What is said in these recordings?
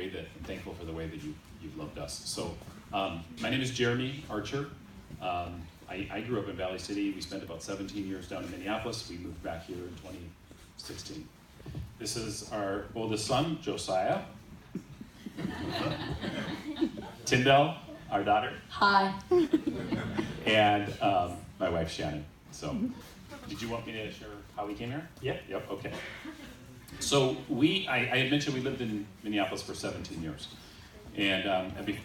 way that I'm thankful for the way that you've loved us. So my name is Jeremy Archer. I grew up in Valley City. We spent about 17 years down in Minneapolis. We moved back here in 2016. This is our oldest son, Josiah. Tyndall, our daughter. Hi. And my wife, Shannon. So, did you want me to share how we came here? Yeah? Yep, okay. So I had mentioned we lived in Minneapolis for 17 years. And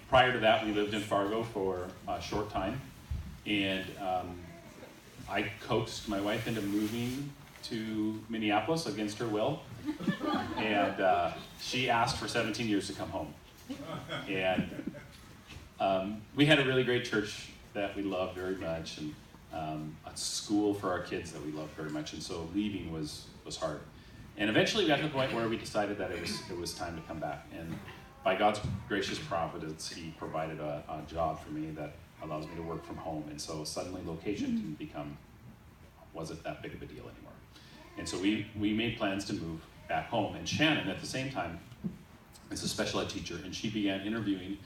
prior to that, we lived in Fargo for a short time. And I coaxed my wife into moving to Minneapolis against her will. And she asked for 17 years to come home. And we had a really great church that we loved very much, and a school for our kids that we loved very much. And so leaving was hard. And eventually we got to the point where we decided that it was time to come back. And by God's gracious providence, He provided a job for me that allows me to work from home. And so suddenly location wasn't that big of a deal anymore. And so we made plans to move back home. And Shannon, at the same time, is a special ed teacher, and she began interviewing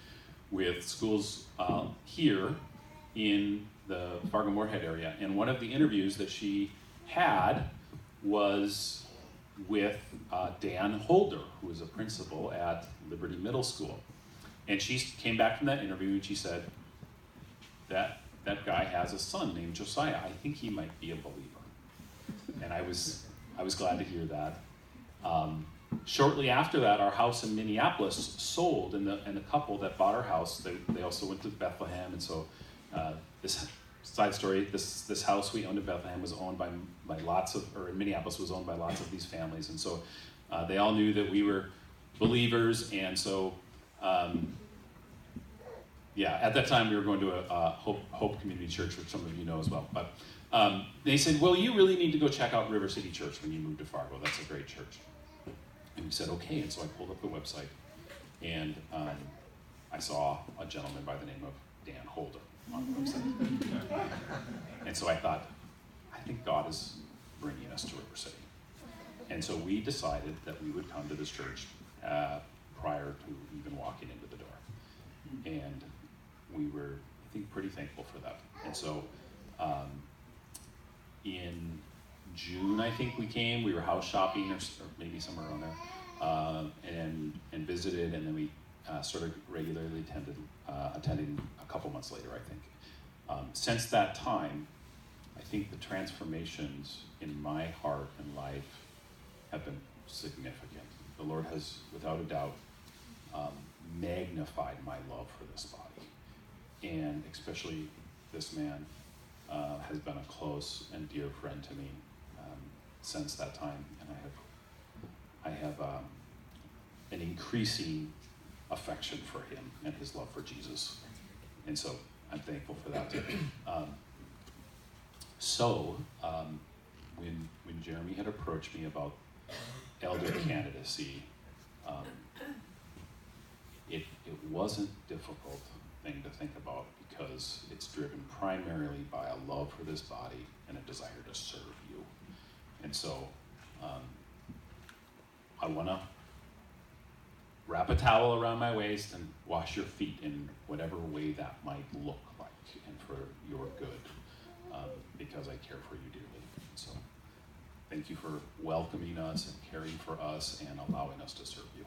with schools here in the Fargo-Moorhead area. And one of the interviews that she had was with Dan Holder, who is a principal at Liberty Middle School. And she came back from that interview and she said, that guy has a son named Josiah. I think he might be a believer. And I was glad to hear that. Shortly after that, our house in Minneapolis sold, and the couple that bought our house, they also went to Bethlehem. And so this side story, this house we owned in Bethlehem was owned by in Minneapolis was owned by lots of these families. And so they all knew that we were believers. And so, at that time we were going to a Hope Community Church, which some of you know as well. But they said, well, you really need to go check out River City Church when you move to Fargo. That's a great church. And we said, okay. And so I pulled up the website, and I saw a gentleman by the name of Dan Holder on the website. And so I thought, I think God is bringing us to River City. And so we decided that we would come to this church prior to even walking into the door. And we were, I think, pretty thankful for that. And so in June, I think we came. We were house shopping, or maybe somewhere around there, and visited, and then we sort of regularly attending a couple months later, I think. Since that time, I think the transformations in my heart and life have been significant. The Lord has, without a doubt, magnified my love for this body. And especially this man has been a close and dear friend to me since that time. And I have an increasing affection for him and his love for Jesus. And so I'm thankful for that too. When Jeremy had approached me about elder candidacy, it wasn't a difficult thing to think about, because it's driven primarily by a love for this body and a desire to serve you. And so I want to wrap a towel around my waist and wash your feet in whatever way that might look like, and for your good, because I care for you dearly. So thank you for welcoming us and caring for us and allowing us to serve you.